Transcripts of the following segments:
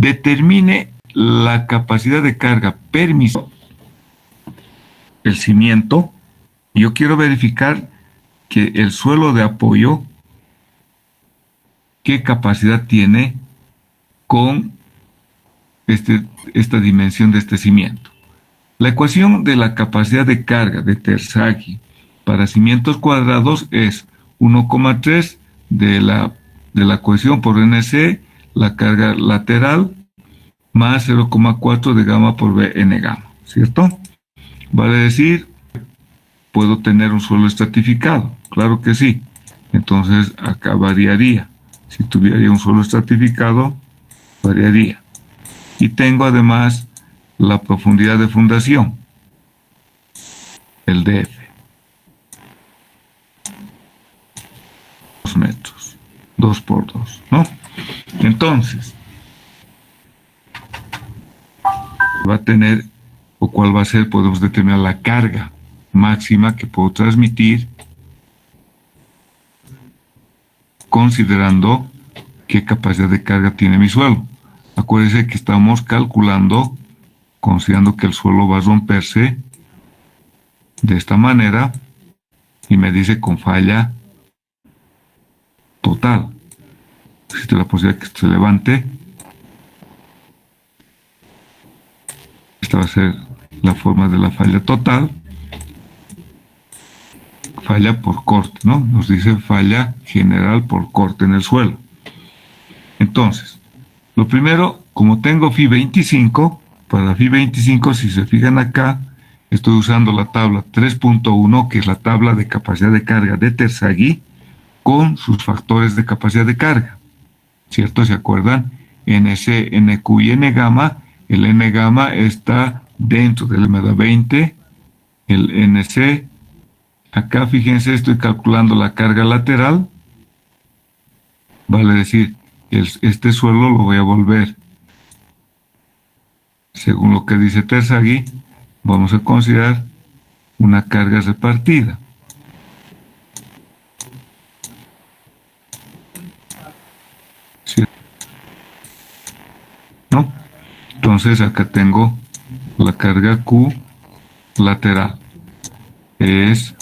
Determine la capacidad de carga permisiva el cimiento. Yo quiero verificar que el suelo de apoyo, qué capacidad tiene con esta dimensión de este cimiento. La ecuación de la capacidad de carga de Terzaghi para cimientos cuadrados es 1,3 de la cohesión por NC, la carga lateral, más 0,4 de gamma por B n gamma, ¿cierto? Vale decir, puedo tener un suelo estratificado, claro que sí. Entonces acá variaría. Si tuviera un suelo estratificado, variaría. Y tengo además la profundidad de fundación, el DF. 2 metros, 2 por 2, ¿no? Entonces, va a tener, o cuál va a ser, podemos determinar la carga máxima que puedo transmitir considerando qué capacidad de carga tiene mi suelo. Acuérdense que estamos calculando, considerando que el suelo va a romperse de esta manera y me dice con falla total. Existe la posibilidad que se levante. Esta va a ser la forma de la falla total. Falla por corte, ¿no? Nos dice falla general por corte en el suelo. Entonces, lo primero, como tengo Fi 25, para Fi 25, si se fijan acá, estoy usando la tabla 3.1, que es la tabla de capacidad de carga de Terzaghi, con sus factores de capacidad de carga, ¿cierto? ¿Se acuerdan? NC, NQ y N gamma. El N gamma está dentro del me da 20, el NC, acá fíjense, estoy calculando la carga lateral, vale decir, este suelo lo voy a volver, según lo que dice Terzaghi, vamos a considerar una carga repartida. ¿Sí? ¿No? Entonces acá tengo la carga Q lateral. Es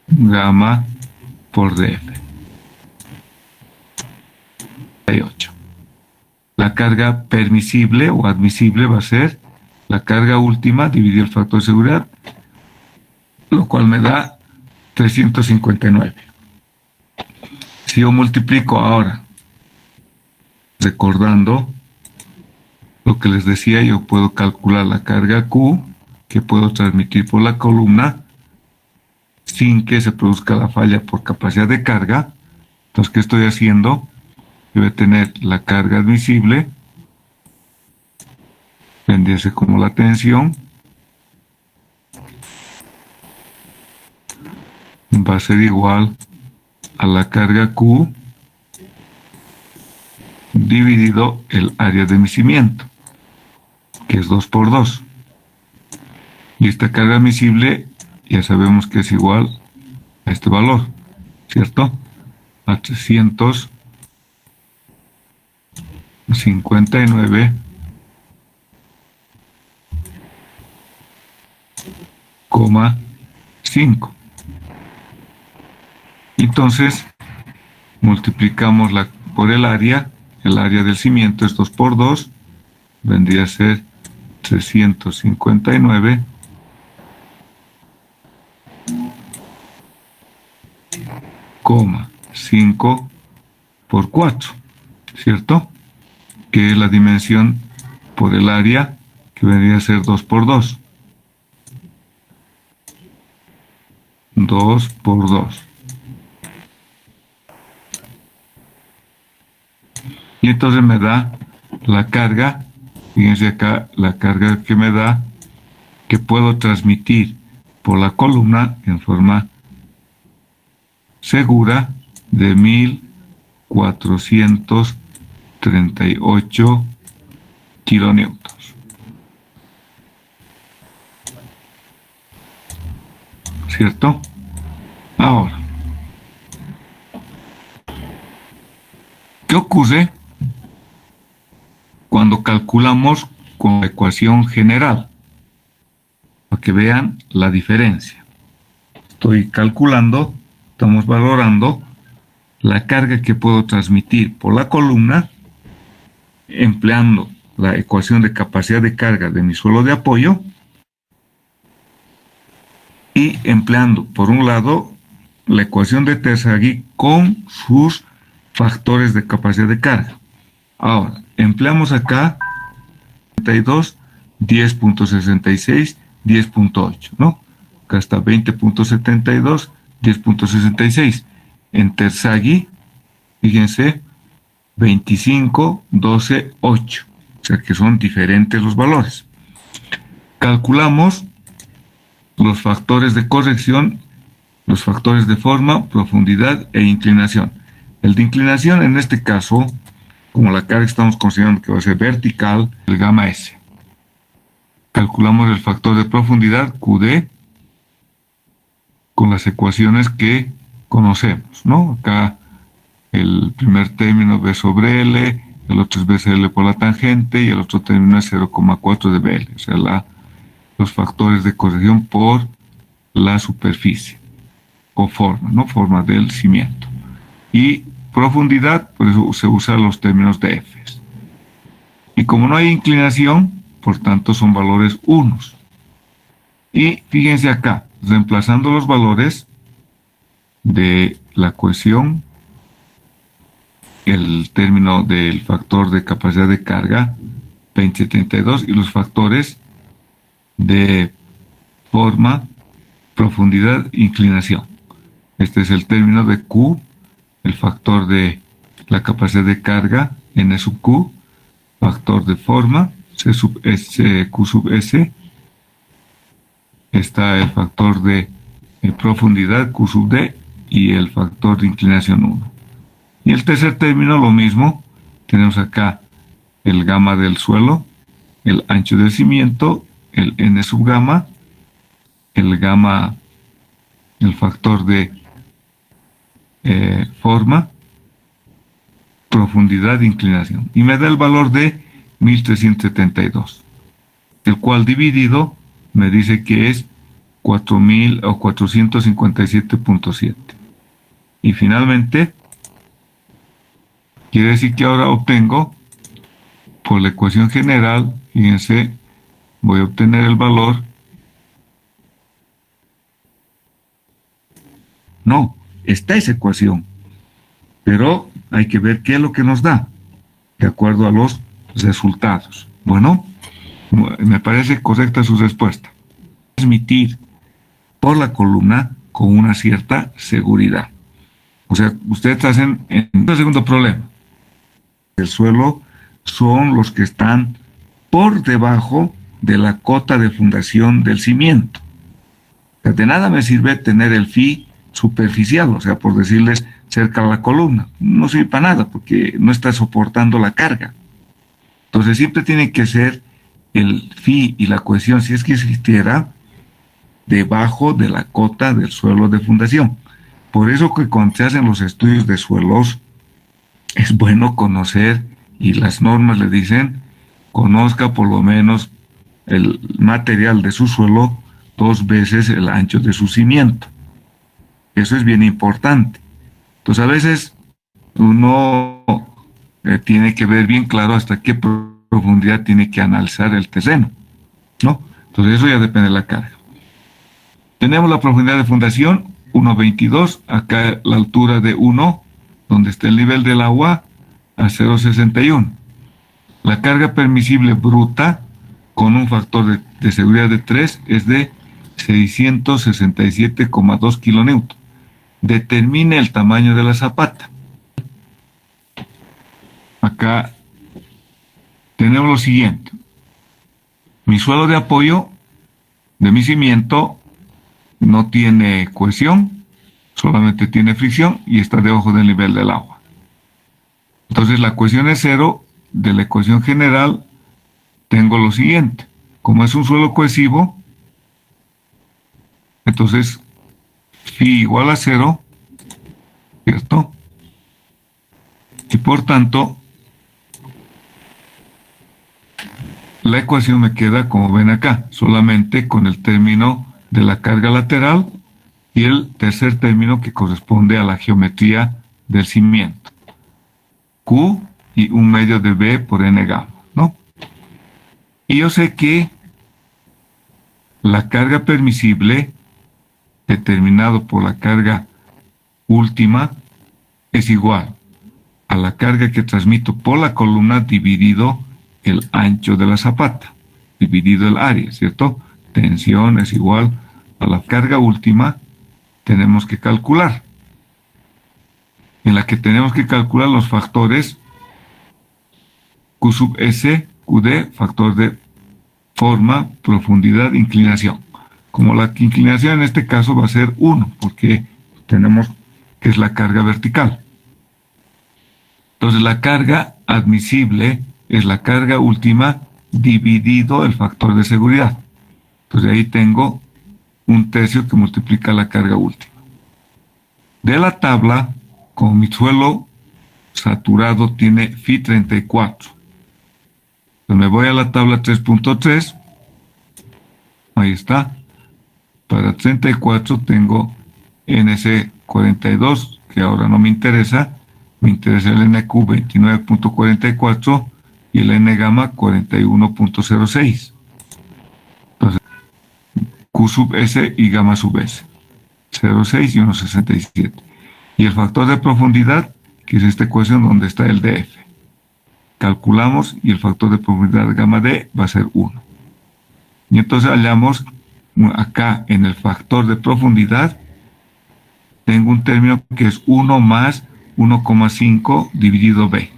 gamma por DF. 8. La carga permisible o admisible va a ser la carga última dividido el factor de seguridad, lo cual me da 359. Si yo multiplico ahora, recordando lo que les decía, yo puedo calcular la carga Q que puedo transmitir por la columna sin que se produzca la falla por capacidad de carga. Entonces, ¿qué estoy haciendo? Yo voy a tener la carga admisible, vendría como la tensión, va a ser igual a la carga Q dividido el área de mi cimiento, que es 2 por 2. Y esta carga admisible ya sabemos que es igual a este valor, ¿cierto? A 359,5. Entonces, multiplicamos por el área del cimiento es 2 por 2, vendría a ser 359,5 por 4, ¿cierto? Que es la dimensión por el área, que vendría a ser 2 por 2. 2 por 2. Y entonces me da la carga, fíjense acá, la carga que me da, que puedo transmitir por la columna en forma segura de 1438 kilonewtons. ¿Cierto? Ahora, ¿Qué ocurre cuando calculamos con la ecuación general? Para que vean la diferencia. Estoy calculando, estamos valorando la carga que puedo transmitir por la columna empleando la ecuación de capacidad de carga de mi suelo de apoyo y empleando, por un lado, la ecuación de Terzaghi con sus factores de capacidad de carga. Ahora, empleamos acá 32, 10.66, 10.8, ¿no? Acá está 20.72, 10.66. En Terzaghi, fíjense, 25, 12, 8. O sea que son diferentes los valores. Calculamos los factores de corrección, los factores de forma, profundidad e inclinación. El de inclinación, en este caso, como la carga estamos considerando que va a ser vertical, el gamma S. Calculamos el factor de profundidad, QD, con las ecuaciones que conocemos, ¿no? Acá el primer término B sobre L, el otro es BCL por la tangente y el otro término es 0,4 de BL, o sea, los factores de corrección por la superficie o forma, ¿no? Forma del cimiento. Y profundidad, por eso se usan los términos de F. Y como no hay inclinación, por tanto son valores unos. Y fíjense acá, reemplazando los valores de la cohesión, el término del factor de capacidad de carga, 2072, y los factores de forma, profundidad, inclinación. Este es el término de Q, el factor de la capacidad de carga, N sub Q, factor de forma, C sub S, Q sub S, está el factor de profundidad, Q sub D, y el factor de inclinación 1. Y el tercer término, lo mismo, tenemos acá el gamma del suelo, el ancho del cimiento, el N sub gamma, el gamma, el factor de forma, profundidad e inclinación. Y me da el valor de 1372, el cual dividido me dice que es 4000 o 457.7. Y finalmente, quiere decir que ahora obtengo, por la ecuación general, fíjense, voy a obtener el valor. No, está esa ecuación, pero hay que ver qué es lo que nos da, de acuerdo a los resultados. Bueno, me parece correcta su respuesta. Transmitir por la columna con una cierta seguridad. O sea, ustedes hacen en el segundo problema. El suelo son los que están por debajo de la cota de fundación del cimiento. O sea, de nada me sirve tener el phi superficial, o sea, por decirles cerca a la columna. No sirve para nada porque no está soportando la carga. Entonces siempre tiene que ser el phi y la cohesión, si es que existiera, debajo de la cota del suelo de fundación. Por eso que cuando se hacen los estudios de suelos, es bueno conocer, y las normas le dicen, conozca por lo menos el material de su suelo 2 veces el ancho de su cimiento. Eso es bien importante. Entonces a veces uno tiene que ver bien claro hasta qué profundidad tiene que analizar el terreno, ¿no? Entonces eso ya depende de la carga. Tenemos la profundidad de fundación, 1,22, acá la altura de 1, donde está el nivel del agua, a 0,61. La carga permisible bruta, con un factor de seguridad de 3, es de 667,2 kilonewton. Determine el tamaño de la zapata. Acá tenemos lo siguiente. Mi suelo de apoyo de mi cimiento no tiene cohesión, solamente tiene fricción y está debajo del nivel del agua. Entonces la cohesión es 0. De la ecuación general tengo lo siguiente. Como es un suelo cohesivo, entonces phi igual a 0, ¿cierto? Y por tanto, la ecuación me queda como ven acá, solamente con el término de la carga lateral y el tercer término que corresponde a la geometría del cimiento. Q y 1/2 de B por N gamma, ¿no? Y yo sé que la carga permisible, determinado por la carga última, es igual a la carga que transmito por la columna dividido el ancho de la zapata, dividido el área, ¿cierto? Tensión es igual a la carga última, tenemos que calcular. En la que tenemos que calcular los factores Q sub S, QD, factor de forma, profundidad, inclinación. Como la inclinación en este caso va a ser 1, porque tenemos que es la carga vertical. Entonces la carga admisible es la carga última dividido el factor de seguridad. Entonces ahí tengo 1/3 que multiplica la carga última. De la tabla, como mi suelo saturado tiene Fi 34. Entonces me voy a la tabla 3.3. Ahí está. Para 34 tengo NC 42, que ahora no me interesa. Me interesa el NQ 29.44 y el N gamma 41.06. Entonces, Q sub S y gamma sub S. 0,6 y 1,67. Y el factor de profundidad, que es esta ecuación donde está el DF. Calculamos y el factor de profundidad gamma D va a ser 1. Y entonces hallamos acá en el factor de profundidad, tengo un término que es 1 más 1,5 dividido B.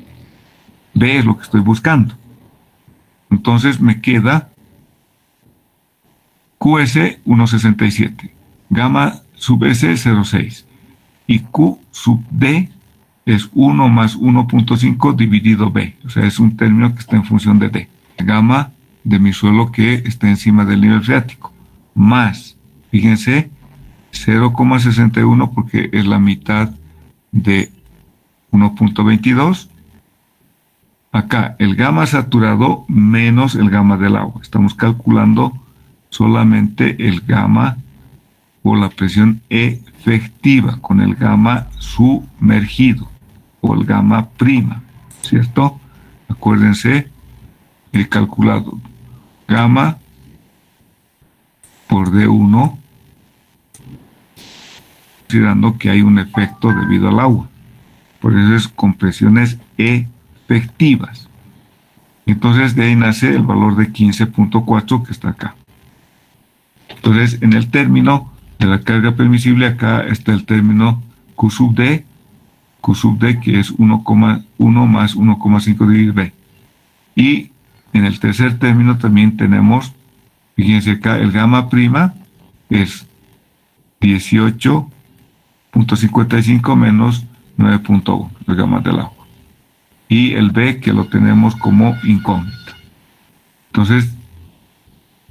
B es lo que estoy buscando. Entonces me queda QS 1,67, gamma sub S 0,6 y Q sub D es 1 más 1.5 dividido B. O sea, es un término que está en función de D. Gamma de mi suelo que está encima del nivel freático. Más, fíjense, 0,61 porque es la mitad de 1.22. Acá el gamma saturado menos el gamma del agua. Estamos calculando solamente el gamma por la presión efectiva con el gamma sumergido o el gamma prima, ¿cierto? Acuérdense, he calculado gamma por D1, considerando que hay un efecto debido al agua. Por eso es compresiones efectivas. Entonces de ahí nace el valor de 15.4 que está acá. Entonces en el término de la carga permisible acá está el término Q sub D que es 1,1 más 1,5 dividido B. Y en el tercer término también tenemos, fíjense acá, el gamma prima es 18.55 menos 9.1, el gamma del agua. Y el B que lo tenemos como incógnita. Entonces,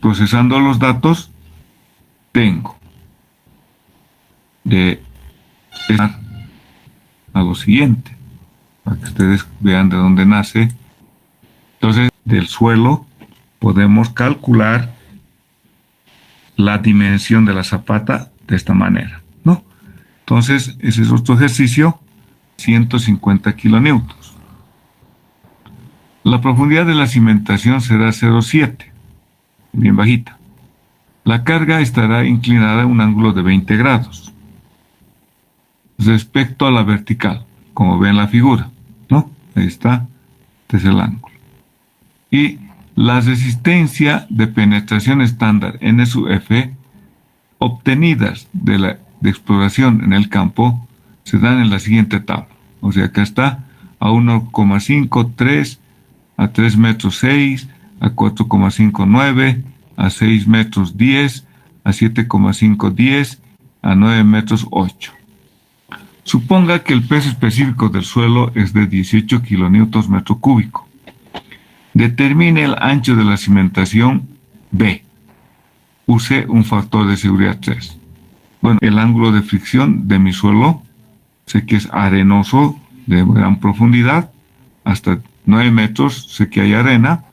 procesando los datos, tengo de a lo siguiente, para que ustedes vean de dónde nace. Entonces, del suelo podemos calcular la dimensión de la zapata de esta manera, ¿no? Entonces, ese es otro ejercicio, 150 kilonewtons. La profundidad de la cimentación será 0,7, bien bajita. La carga estará inclinada a un ángulo de 20 grados respecto a la vertical, como ven en la figura, ¿no? Ahí está, este es el ángulo. Y la resistencia de penetración estándar N sub F obtenidas de exploración en el campo se dan en la siguiente tabla. O sea, acá está a 1,53, a 3 metros 6, a 4,59, a 6 metros 10, a 7,510, a 9 metros 8. Suponga que el peso específico del suelo es de 18 kilonewtons metro cúbico. Determine el ancho de la cimentación B. Use un factor de seguridad 3. Bueno, el ángulo de fricción de mi suelo, sé que es arenoso, de gran profundidad, hasta 9 metros, sé que hay arena,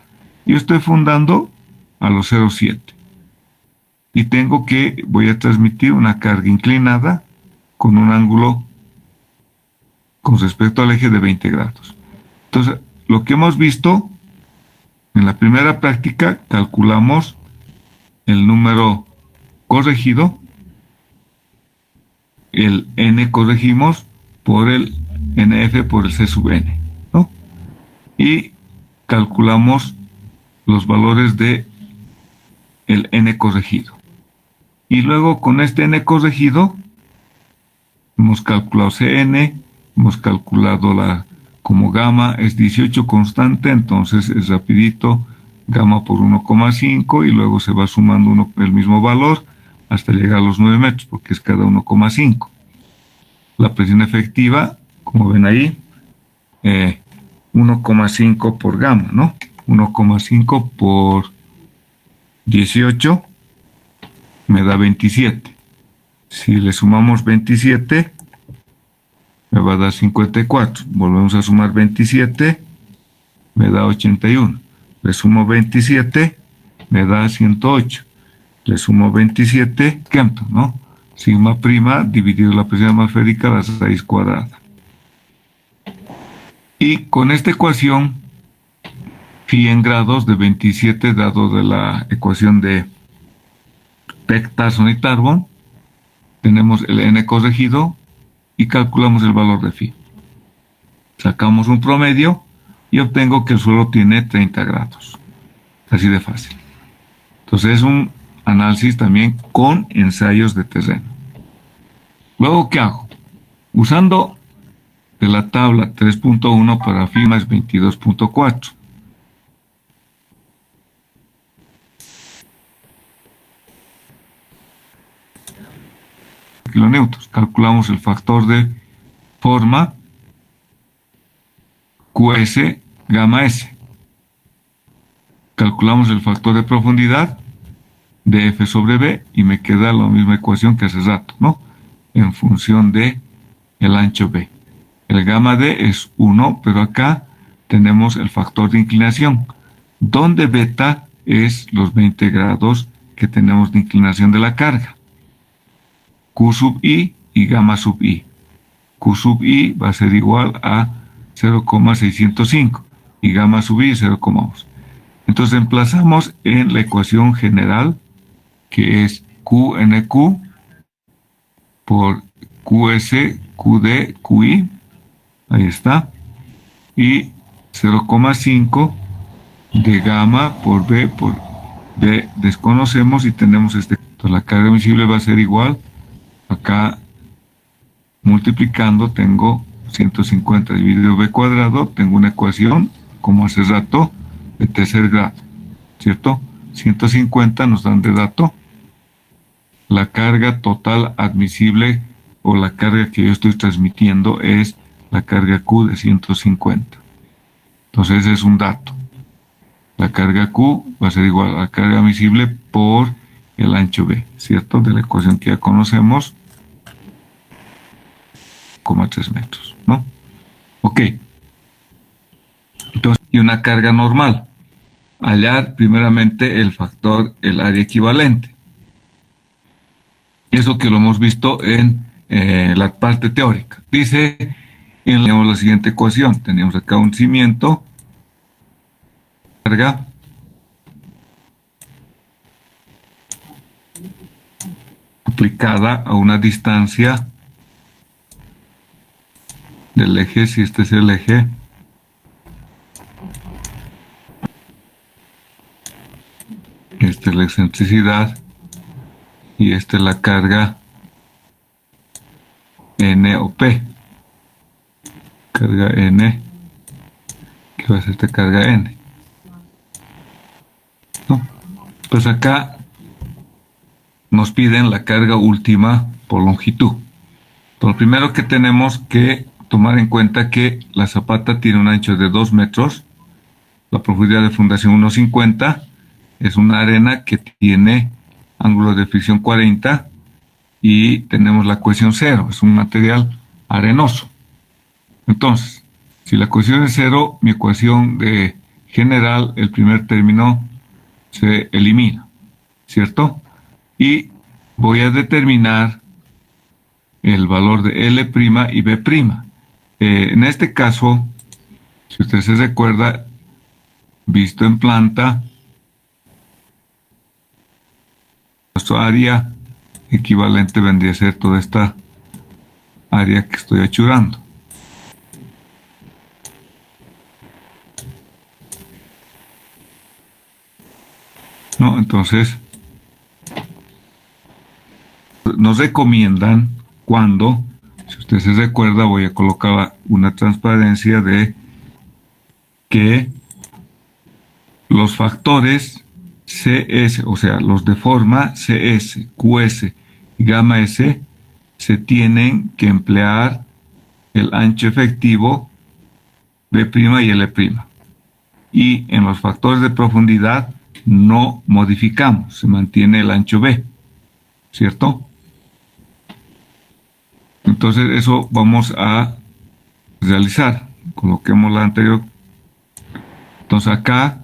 y estoy fundando a los 0,7. Y voy a transmitir una carga inclinada con un ángulo con respecto al eje de 20 grados. Entonces, lo que hemos visto en la primera práctica, calculamos el número corregido, el n corregimos por el nf por el c sub n, ¿no? Y calculamos los valores de el n corregido. Y luego con este n corregido hemos calculado Cn, hemos calculado como gamma es 18 constante, entonces es rapidito, gamma por 1,5 y luego se va sumando el mismo valor hasta llegar a los 9 metros, porque es cada 1,5. La presión efectiva, como ven ahí, 1,5 por gamma, ¿no? 1,5 por 18 me da 27. Si le sumamos 27, me va a dar 54. Volvemos a sumar 27, me da 81. Le sumo 27, me da 108. Le sumo 27, ¿cuánto, no? Sigma prima dividido la presión atmosférica a la raíz cuadrada. Y con esta ecuación, phi en grados de 27 dado de la ecuación de Peck, Tarson y Tarbon, tenemos el n corregido y calculamos el valor de phi. Sacamos un promedio y obtengo que el suelo tiene 30 grados. Así de fácil. Entonces es un análisis también con ensayos de terreno. Luego, ¿qué hago? Usando de la tabla 3.1 para phi más 22.4. Kilonewtons. Calculamos el factor de forma QS gamma S. Calculamos el factor de profundidad de F sobre B y me queda la misma ecuación que hace rato, ¿no? En función de el ancho B. El gamma D es 1, pero acá tenemos el factor de inclinación, donde beta es los 20 grados que tenemos de inclinación de la carga. Q sub I y gamma sub I. Q sub I va a ser igual a 0,605 y gamma sub I 0,2. Entonces emplazamos en la ecuación general, que es QNQ por QS, QD, QI, ahí está, y 0,5 de gamma por B desconocemos y tenemos Entonces la carga admisible va a ser igual, acá multiplicando tengo 150 dividido B cuadrado, tengo una ecuación, como hace rato, de tercer grado, ¿cierto? 150 nos dan de dato la carga total admisible o la carga que yo estoy transmitiendo es la carga Q de 150. Entonces ese es un dato. La carga Q va a ser igual a la carga admisible por el ancho B, ¿cierto? De la ecuación que ya conocemos, 0,3 metros, ¿no? Ok. Entonces, y una carga normal. Hallar primeramente el factor, el área equivalente. Eso que lo hemos visto en la parte teórica. Dice, tenemos la siguiente ecuación. Tenemos acá un cimiento, carga, aplicada a una distancia del eje, si este es el eje, esta es la excentricidad y esta es la carga N o P. Carga N, que va a ser esta carga N, ¿no? Pues acá nos piden la carga última por longitud. Lo primero que tenemos que tomar en cuenta que la zapata tiene un ancho de 2 metros, la profundidad de fundación 1,50, es una arena que tiene ángulo de fricción 40 y tenemos la cohesión 0, es un material arenoso. Entonces, si la ecuación es cero, mi ecuación de general, el primer término, se elimina, ¿cierto? Y voy a determinar el valor de L' y B'. En este caso, si usted se recuerda, visto en planta, nuestro área equivalente vendría a ser toda esta área que estoy achurando. ¿No? Entonces, nos recomiendan cuando, si usted se recuerda, voy a colocar una transparencia de que los factores CS, o sea, los de forma CS, QS y gamma S, se tienen que emplear el ancho efectivo B' y L'. Y en los factores de profundidad no modificamos, se mantiene el ancho B, ¿cierto? Entonces eso vamos a realizar. Coloquemos la anterior. Entonces acá,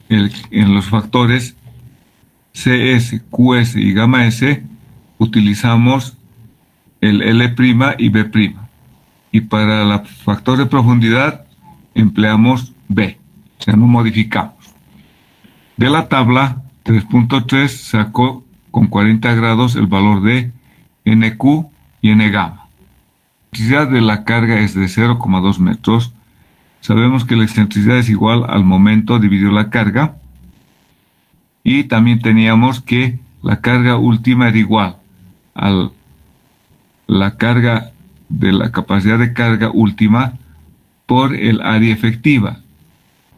en los factores CS, QS y gamma S, utilizamos el L' y B'. Y para el factor de profundidad empleamos B, o sea, no modificamos. De la tabla 3.3 sacó con 40 grados el valor de NQ y N gamma. La excentricidad de la carga es de 0,2 metros. Sabemos que la excentricidad es igual al momento dividido la carga. Y también teníamos que la carga última era igual a la carga de la capacidad de carga última por el área efectiva,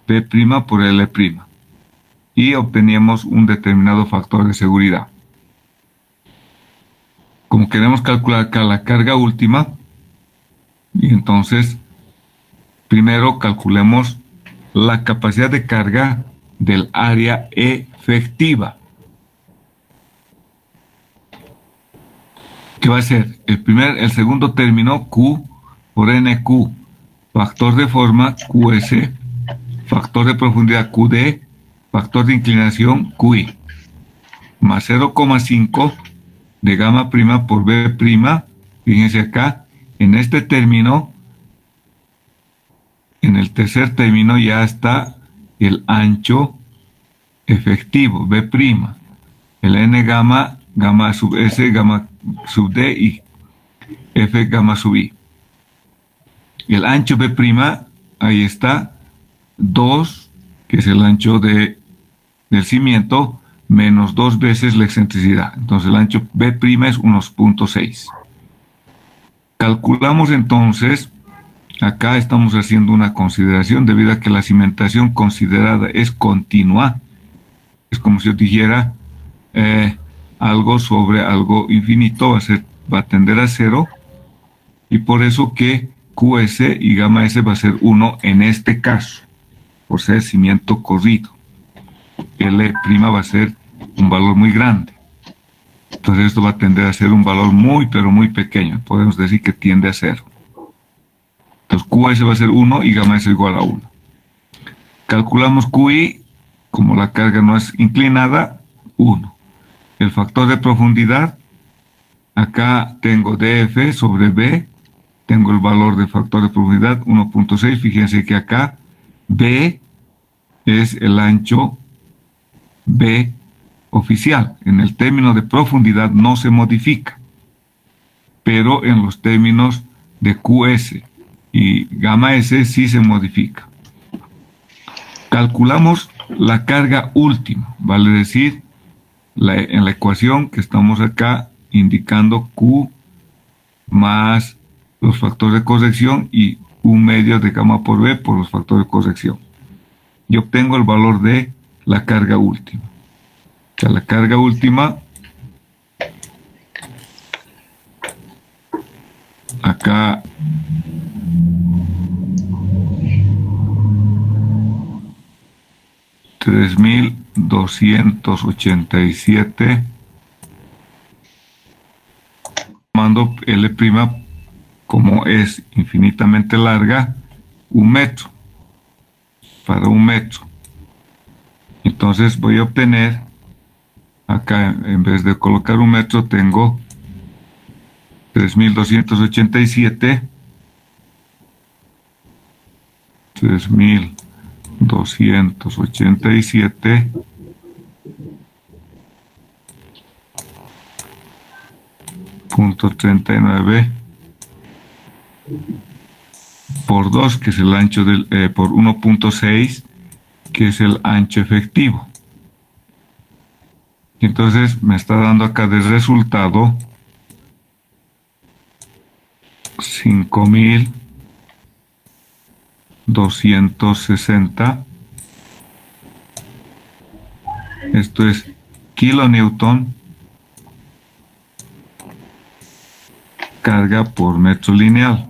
P' por L'. Y obteníamos un determinado factor de seguridad. Como queremos calcular acá la carga última, y entonces primero calculemos la capacidad de carga del área efectiva. ¿Qué va a ser? El segundo término, Q por NQ, factor de forma QS, factor de profundidad QD, factor de inclinación QI, más 0,5 de gamma prima por B'. Fíjense acá, en este término, en el tercer término ya está el ancho efectivo, B', el N gamma, gamma sub S, gamma sub D y F gamma sub I. El ancho B', ahí está, 2, que es el ancho del cimiento, menos 2 veces la excentricidad. Entonces el ancho B' es unos 0.6. Calculamos entonces, acá estamos haciendo una consideración debido a que la cimentación considerada es continua. Es como si yo dijera algo sobre algo infinito, va a tender a 0, y por eso que QS y gamma S va a ser 1 en este caso, por ser cimiento corrido. L' va a ser un valor muy grande. Entonces esto va a tender a ser un valor muy, pero muy pequeño. Podemos decir que tiende a 0. Entonces QS va a ser 1 y gamma S igual a 1. Calculamos QI, como la carga no es inclinada, 1. El factor de profundidad, acá tengo DF sobre B, tengo el valor del factor de profundidad 1.6. Fíjense que acá B es el ancho B oficial. En el término de profundidad no se modifica, pero en los términos de QS y gamma S sí se modifica. Calculamos la carga última, vale decir, en la ecuación que estamos acá indicando Q más los factores de corrección y un medio de gamma por B por los factores de corrección. Y obtengo el valor de la carga última. O sea, la carga última, acá $3,287, tomando L' como es infinitamente larga, 1 metro, para 1 metro. Entonces voy a obtener, acá en vez de colocar 1 metro, tengo 3287, 3287 punto 39 por 2, que es el ancho del, por 1.6, que es el ancho efectivo. Entonces me está dando acá de resultado 5260. Esto es kilonewton carga por metro lineal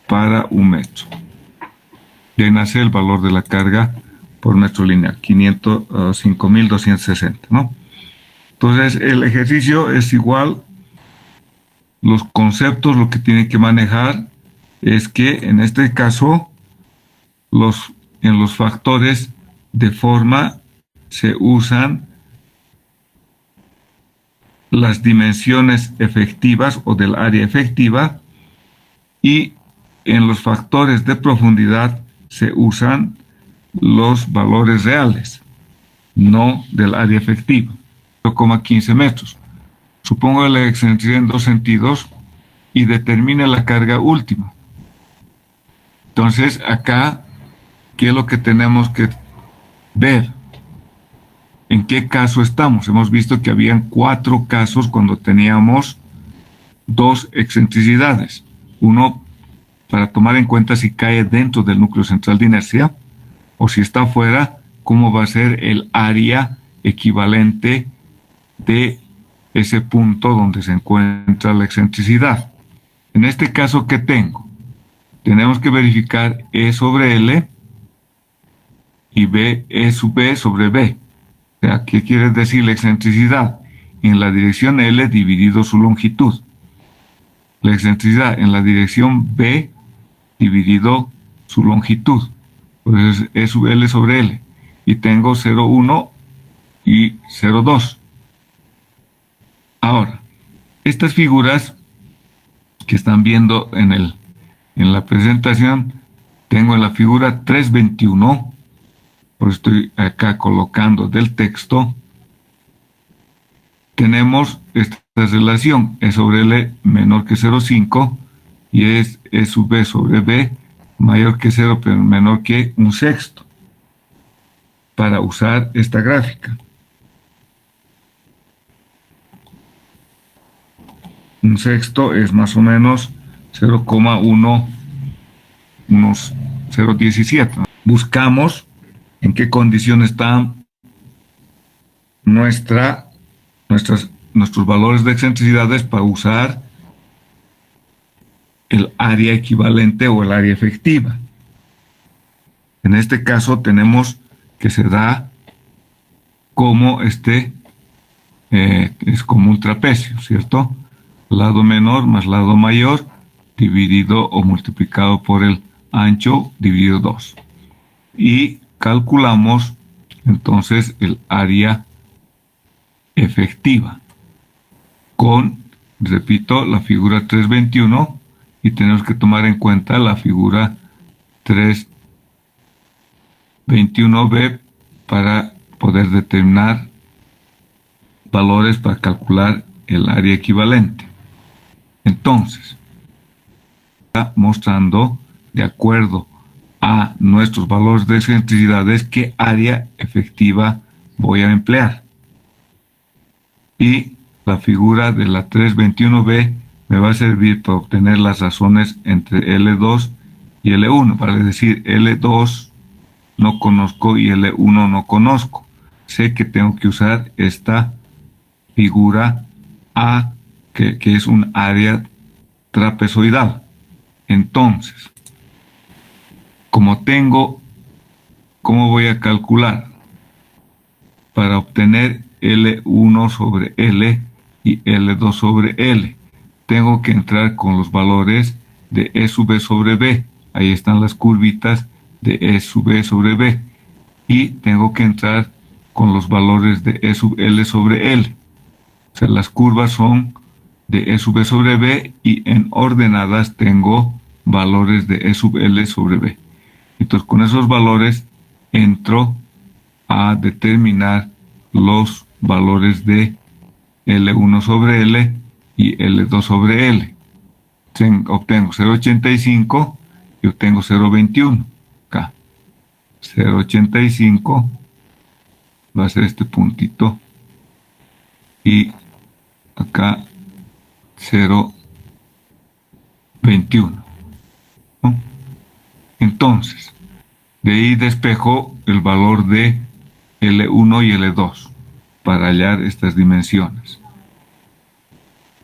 para 1 metro. Y ahí nace el valor de la carga por metro lineal, 5260, ¿no? Entonces el ejercicio es igual. Los conceptos, lo que tiene que manejar es que en este caso en los factores de forma se usan las dimensiones efectivas o del área efectiva, y en los factores de profundidad se usan los valores reales, no del área efectiva. 0,15 metros. Supongo la excentricidad en 2 sentidos y determine la carga última. Entonces, acá, ¿qué es lo que tenemos que ver? ¿En qué caso estamos? Hemos visto que habían 4 casos cuando teníamos 2 excentricidades. Uno, para tomar en cuenta si cae dentro del núcleo central de inercia, o si está fuera, cómo va a ser el área equivalente de ese punto donde se encuentra la excentricidad. En este caso, ¿qué tengo? Tenemos que verificar E sobre L y E sub B sobre B. O sea, ¿qué quiere decir la excentricidad? En la dirección L dividido su longitud. La excentricidad en la dirección B dividido su longitud. Pues E sub L sobre L. Y tengo 0,1 y 0,2. Ahora, estas figuras que están viendo en la presentación, tengo en la figura 321, por eso estoy acá colocando del texto, tenemos esta relación, E sobre L menor que 0,5 y es E sub B sobre B mayor que 0 pero menor que 1/6 para usar esta gráfica. 1/6 es más o menos 0,1, unos 0,17. Buscamos en qué condición están nuestros valores de excentricidades para usar el área equivalente o el área efectiva. En este caso tenemos que se da como es como un trapecio, ¿cierto? Lado menor más lado mayor dividido o multiplicado por el ancho dividido 2. Y calculamos entonces el área efectiva con, repito, la figura 321, y tenemos que tomar en cuenta la figura 321b para poder determinar valores para calcular el área equivalente. Entonces, está mostrando, de acuerdo a nuestros valores de excentricidades, qué área efectiva voy a emplear. Y la figura de la 321b me va a servir para obtener las razones entre L2 y L1. Vale decir, L2 no conozco y L1 no conozco. Sé que tengo que usar esta figura A, que es un área trapezoidal. Entonces, ¿cómo voy a calcular? Para obtener L1 sobre L y L2 sobre L, tengo que entrar con los valores de E sub B sobre B. Ahí están las curvitas de E sub B sobre B. Y tengo que entrar con los valores de E sub L sobre L. O sea, las curvas son de E sub B sobre B y en ordenadas tengo valores de E sub L sobre B. Entonces, con esos valores entro a determinar los valores de L1 sobre L y L2 sobre L. Obtengo 0,85 y obtengo 0,21. Acá. 0,85 va a ser este puntito. Y acá 0,21. ¿No? Entonces, de ahí despejo el valor de L1 y L2 para hallar estas dimensiones.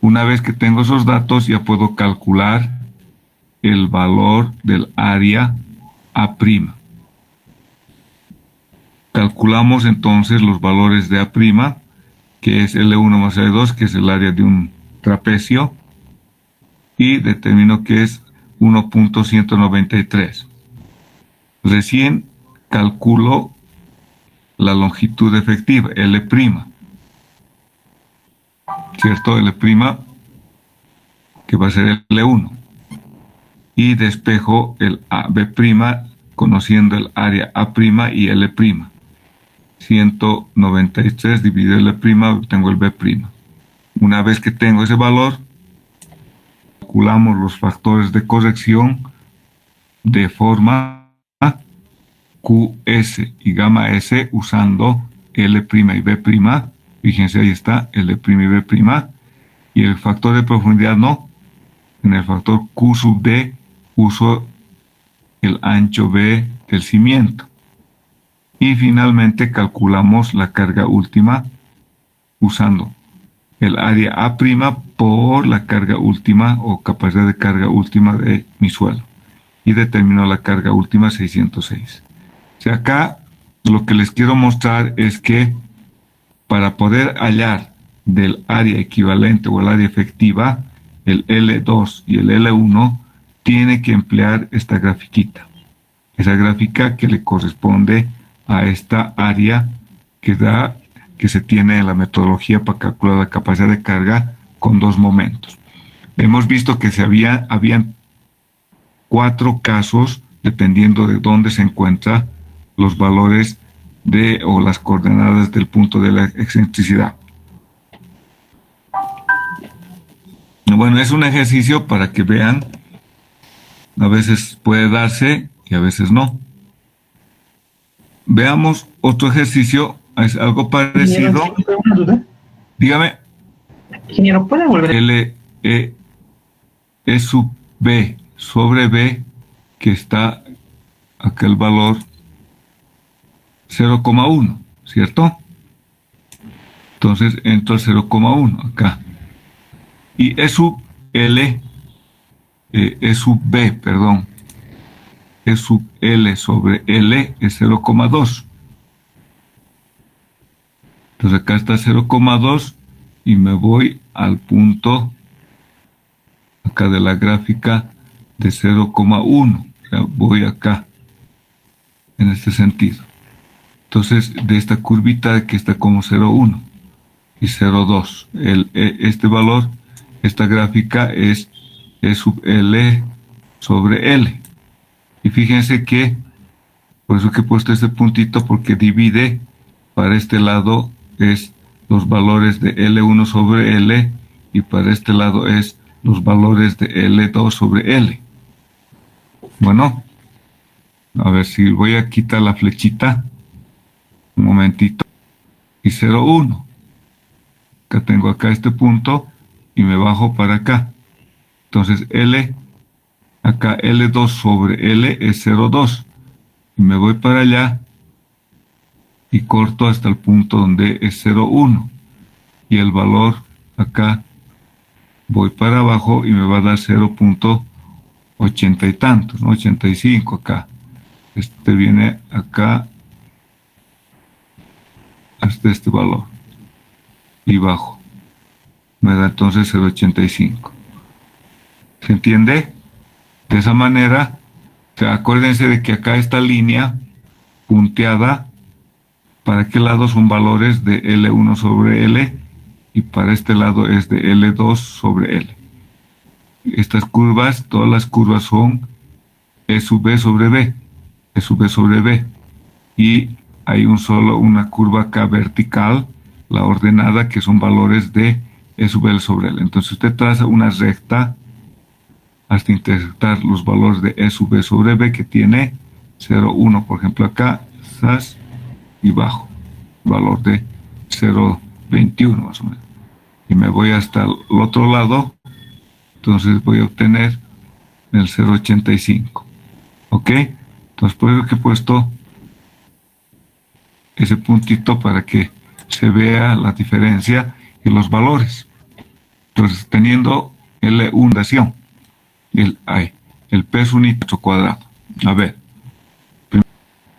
Una vez que tengo esos datos, ya puedo calcular el valor del área A'. Calculamos entonces los valores de A', que es L1 más L2, que es el área de un trapecio, y determino que es 1.193. Recién calculo la longitud efectiva, L', ¿cierto? L', que va a ser L1. Y despejo el AB', conociendo el área A' y L'. 193 dividido L', obtengo el B'. Una vez que tengo ese valor, calculamos los factores de corrección de forma QS y gamma S usando L' y B'. Fíjense, ahí está L' y B'. Y el factor de profundidad no. En el factor Q sub D uso el ancho B del cimiento. Y finalmente calculamos la carga última usando el área A' por la carga última o capacidad de carga última de mi suelo. Y determino la carga última 606. O sea, acá lo que les quiero mostrar es que para poder hallar del área equivalente o el área efectiva, el L2 y el L1, tiene que emplear esta grafiquita. Esa gráfica que le corresponde a esta área que se tiene en la metodología para calcular la capacidad de carga con dos momentos. Hemos visto que habían 4 casos, dependiendo de dónde se encuentran los valores o las coordenadas del punto de la excentricidad. Bueno, es un ejercicio para que vean. A veces puede darse y a veces no. Veamos otro ejercicio, es algo parecido. Una duda. Dígame. Ingeniero, ¿puede volver? L E sub B sobre B, que está acá el valor 0,1, ¿cierto? Entonces entro al 0,1 acá. Y E sub L, E sub B, perdón, E sub L sobre L es 0,2. Entonces acá está 0,2 y me voy al punto acá de la gráfica de 0,1. O sea, voy acá en este sentido. Entonces, de esta curvita que está como 0,1 y 0,2, este valor, esta gráfica es E sub L sobre L. Y fíjense que, por eso que he puesto este puntito, porque divide, para este lado es los valores de L1 sobre L y para este lado es los valores de L2 sobre L. Bueno, a ver si voy a quitar la flechita. Un momentito. Y 0,1. Acá tengo este punto y me bajo para acá. Entonces L, acá L2 sobre L es 0,2. Y me voy para allá y corto hasta el punto donde es 0,1. Y el valor acá voy para abajo y me va a dar 0,80 y tantos, ¿no? 85 acá. Este viene acá hasta este valor y bajo, me da entonces 0,85. ¿Se entiende? De esa manera, acuérdense de que acá esta línea punteada, para qué lado son valores de L1 sobre L y para este lado es de L2 sobre L. Estas curvas, todas las curvas son E sub B sobre B, E sub B sobre B. Y hay una curva acá vertical, la ordenada, que son valores de E sub L sobre L. Entonces usted traza una recta hasta intersectar los valores de E sub B sobre B, que tiene 0, 1, por ejemplo acá, SAS, y bajo, valor de 0,21 más o menos. Y me voy hasta el otro lado, entonces voy a obtener el 0,85. ¿Ok? Entonces por eso que he puesto ese puntito para que se vea la diferencia y los valores. Entonces, teniendo L1, el peso unitario cuadrado. A ver,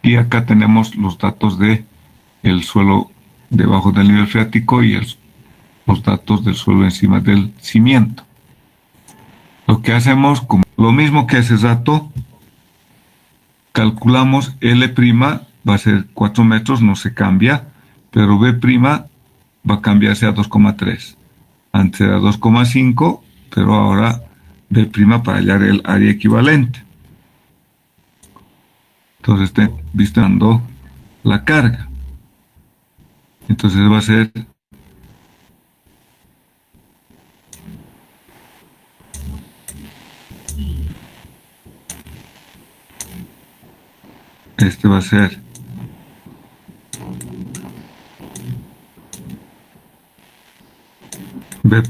y acá tenemos los datos de el suelo debajo del nivel freático y los datos del suelo encima del cimiento. Lo que hacemos, como lo mismo que hace rato, calculamos L', va a ser 4 metros, no se cambia, pero B' va a cambiarse a 2,3. Antes era 2,5, pero ahora B' para hallar el área equivalente. Entonces estoy viendo la carga. Entonces va a ser va a ser B',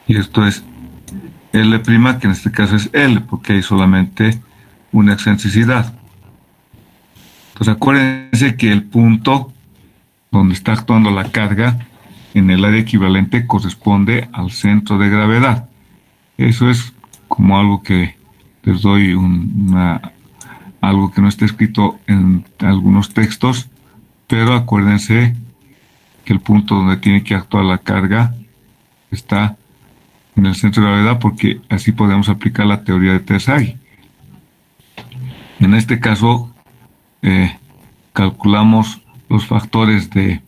y esto es L', que en este caso es L, porque hay solamente una excentricidad. Entonces acuérdense que el punto donde está actuando la carga en el área equivalente corresponde al centro de gravedad. Eso es como algo que les doy algo que no está escrito en algunos textos, pero acuérdense que el punto donde tiene que actuar la carga está en el centro de gravedad, porque así podemos aplicar la teoría de Tersaghi. En este caso, calculamos los factores de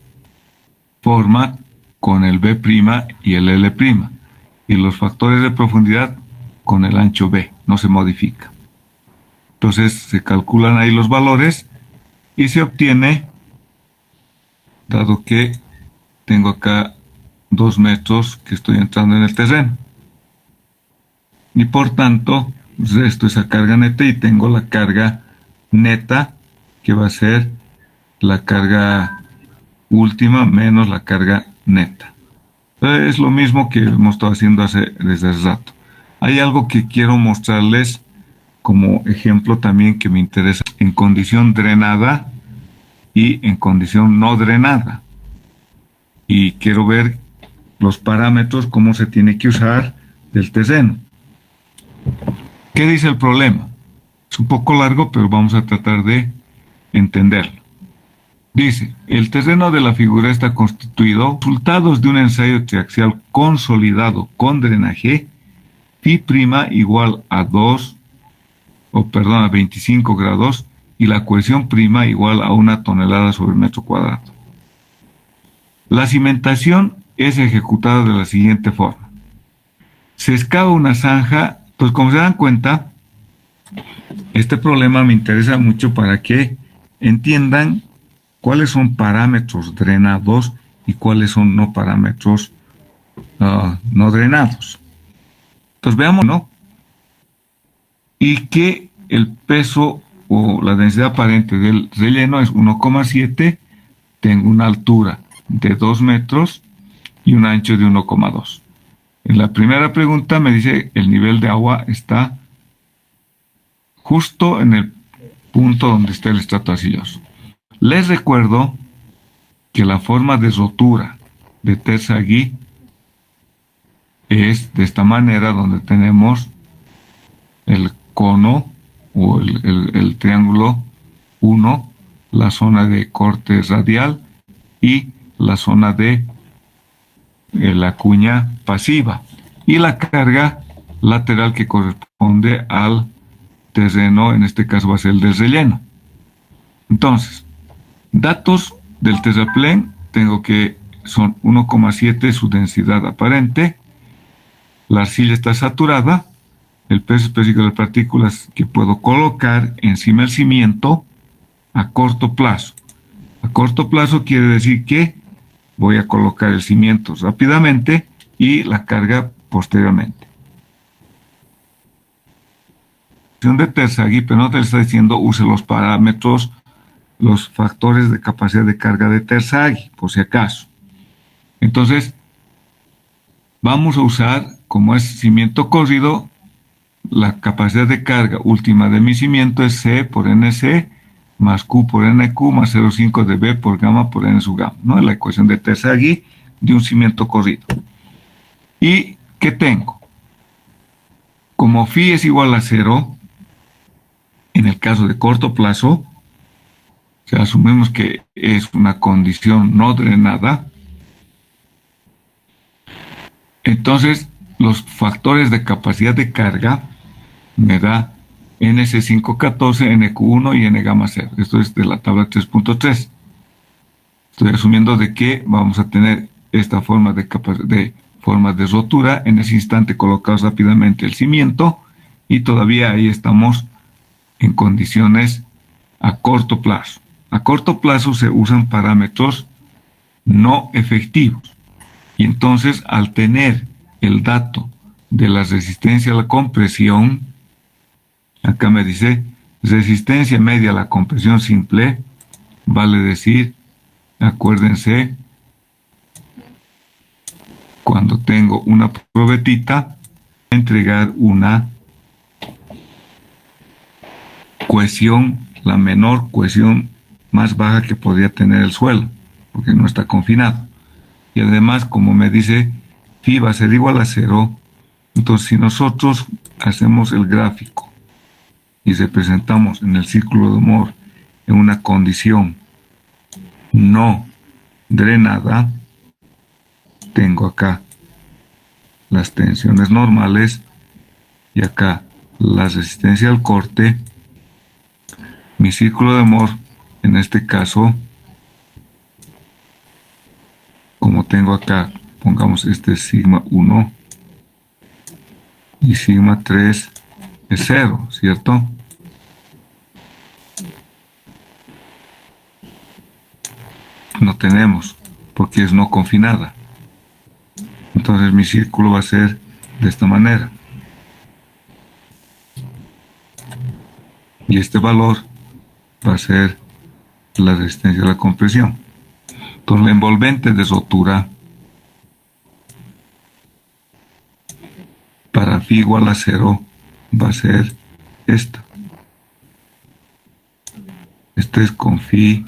forma con el B' y el L', y los factores de profundidad con el ancho B, no se modifica. Entonces se calculan ahí los valores y se obtiene, dado que tengo acá 2 metros que estoy entrando en el terreno, y por tanto resto esa carga neta y tengo la carga neta, que va a ser la carga última menos la carga neta. Es lo mismo que hemos estado haciendo desde hace rato. Hay algo que quiero mostrarles como ejemplo también que me interesa en condición drenada y en condición no drenada. Y quiero ver los parámetros, cómo se tiene que usar del terreno. ¿Qué dice el problema? Es un poco largo, pero vamos a tratar de entenderlo. Dice, el terreno de la figura está constituido resultados de un ensayo triaxial consolidado con drenaje, phi' igual a 25 grados y la cohesión prima igual a 1 tonelada sobre metro cuadrado. La cimentación es ejecutada de la siguiente forma. Se excava una zanja, pues como se dan cuenta, este problema me interesa mucho para que entiendan cuáles son parámetros drenados y cuáles son no parámetros no drenados. Entonces veamos, ¿no? Y que el peso o la densidad aparente del relleno es 1,7, tengo una altura de 2 metros y un ancho de 1,2. En la primera pregunta me dice el nivel de agua está justo en el punto donde está el estrato arcilloso. Les recuerdo que la forma de rotura de Tersaghi es de esta manera, donde tenemos el cono o el triángulo 1, la zona de corte radial y la zona de la cuña pasiva, y la carga lateral que corresponde al terreno, en este caso va a ser el del relleno. Entonces, datos del terraplén, tengo que son 1,7 su densidad aparente, la arcilla está saturada, el peso específico de las partículas que puedo colocar encima del cimiento a corto plazo. A corto plazo quiere decir que voy a colocar el cimiento rápidamente y la carga posteriormente. De Terzaghi, pero no te está diciendo use los parámetros, los factores de capacidad de carga de Terzaghi, por si acaso. Entonces, vamos a usar, como es cimiento corrido, la capacidad de carga última de mi cimiento es C por NC más Q por NQ más 0,5 de B por gamma por N sub gamma, ¿no? Es la ecuación de Terzaghi de un cimiento corrido. ¿Y qué tengo? Como phi es igual a 0, en el caso de corto plazo, o sea, asumimos que es una condición no drenada, entonces los factores de capacidad de carga me da NC514, NQ1 y N gamma 0. Esto es de la tabla 3.3. Estoy asumiendo de que vamos a tener esta forma de forma de rotura. En ese instante colocamos rápidamente el cimiento y todavía ahí estamos en condiciones a corto plazo. A corto plazo se usan parámetros no efectivos. Y entonces, al tener el dato de la resistencia a la compresión, acá me dice resistencia media a la compresión simple, vale decir, acuérdense, cuando tengo una probetita, entregar una cohesión, la menor cohesión más baja que podría tener el suelo, porque no está confinado. Y además, como me dice, phi va a ser igual a 0, entonces si nosotros hacemos el gráfico y representamos en el círculo de Mohr en una condición no drenada, tengo acá las tensiones normales y acá la resistencia al corte. Mi círculo de Mohr, en este caso, como tengo acá, pongamos este sigma 1 y sigma 3 es 0, ¿cierto? No tenemos, porque es no confinada. Entonces mi círculo va a ser de esta manera. Y este valor va a ser la resistencia a la compresión. Entonces la envolvente de rotura para phi igual a 0 va a ser esta. Esta es con phi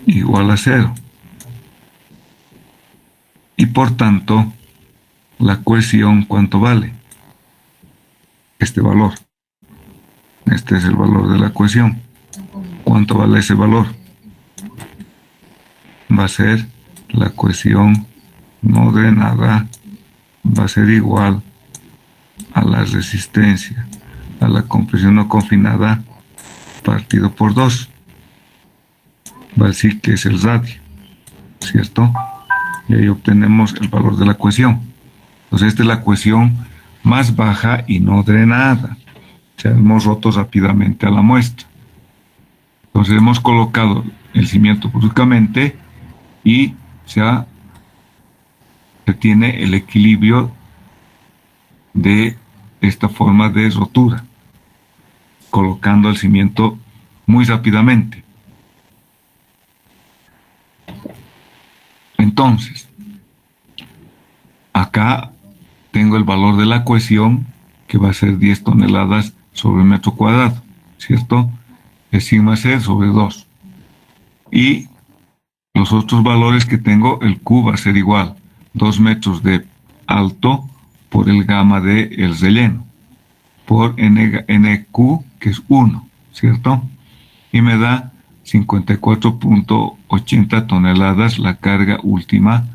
igual a 0. Y por tanto, la cohesión, ¿cuánto vale? Este valor. Este es el valor de la cohesión. ¿Cuánto vale ese valor? Va a ser la cohesión no drenada, va a ser igual a la resistencia a la compresión no confinada partido por 2. Va a decir que es el radio, ¿cierto? Y ahí obtenemos el valor de la cohesión. Entonces esta es la cohesión más baja y no drenada. O sea, hemos roto rápidamente a la muestra. Entonces hemos colocado el cimiento bruscamente y se tiene el equilibrio de esta forma de rotura, colocando el cimiento muy rápidamente. Entonces, acá tengo el valor de la cohesión, que va a ser 10 toneladas sobre metro cuadrado, ¿cierto? Es sigma C sobre 2. Y los otros valores que tengo, el Q va a ser igual, 2 metros de alto por el gamma del relleno, por NQ, que es 1, ¿cierto? Y me da 54.80 toneladas la carga última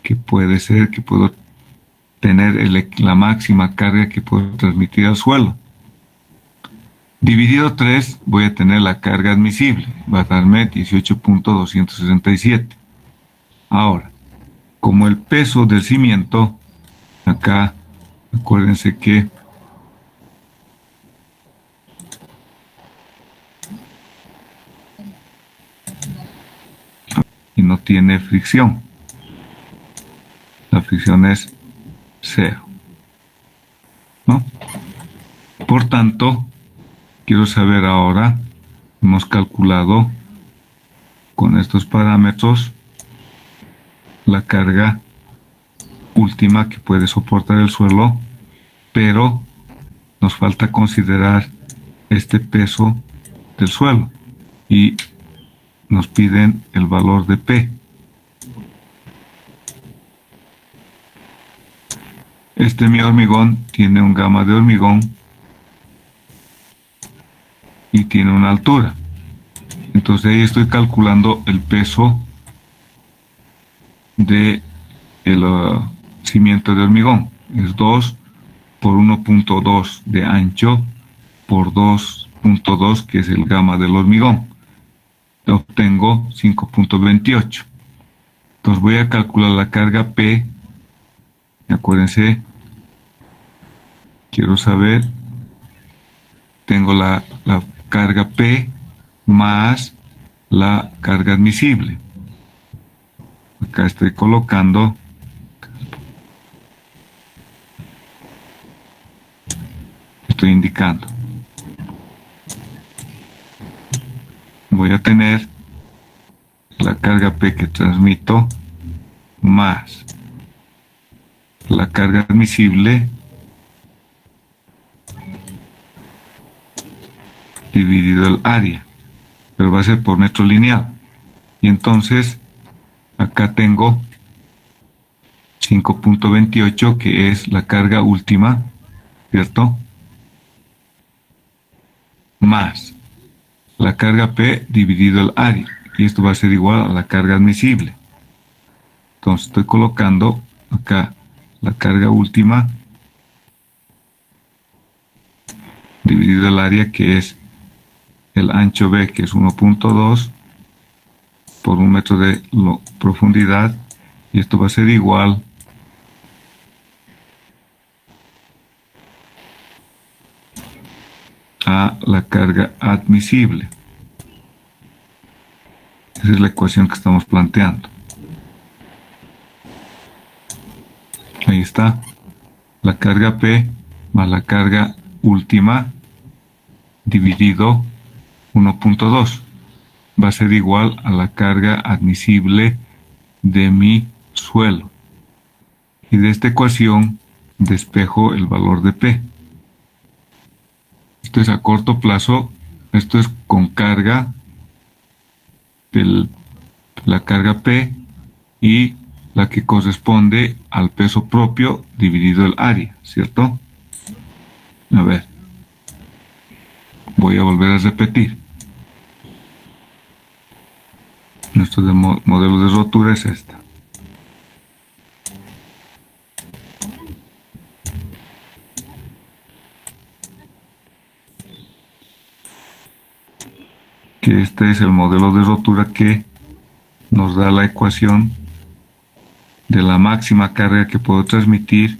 que puede ser, que puedo tener la máxima carga que puedo transmitir al suelo. Dividido 3 voy a tener la carga admisible, va a darme 18.267. Ahora, como el peso del cimiento, acá acuérdense que y no tiene fricción. La fricción es 0, ¿no? Por tanto, quiero saber ahora, hemos calculado con estos parámetros la carga última que puede soportar el suelo, pero nos falta considerar este peso del suelo y nos piden el valor de P. Mi hormigón tiene un gama de hormigón y tiene una altura. Entonces ahí estoy calculando el peso de el cimiento de hormigón. Es 2 por 1.2 de ancho por 2.2, que es el gama del hormigón. Obtengo 5.28. Entonces voy a calcular la carga P. Acuérdense, quiero saber, tengo la carga P más la carga admisible. Acá estoy colocando estoy indicando. Voy a tener la carga P que transmito más la carga admisible dividido el área, pero va a ser por metro lineal. Y entonces acá tengo 5.28, que es la carga última, ¿cierto? Más la carga P dividido el área, y esto va a ser igual a la carga admisible. Entonces estoy colocando acá la carga última dividido el área, que es el ancho B, que es 1.2 por 1 metro de profundidad, y esto va a ser igual a la carga admisible. Esa es la ecuación que estamos planteando. Ahí está, la carga P más la carga última dividido 1.2 va a ser igual a la carga admisible de mi suelo. Y de esta ecuación despejo el valor de P. Esto es a corto plazo, esto es con carga, la carga P y la que corresponde al peso propio dividido el área, ¿cierto? A ver, voy a volver a repetir. Nuestro modelo de rotura es esta. Que este es el modelo de rotura que nos da la ecuación de la máxima carga que puedo transmitir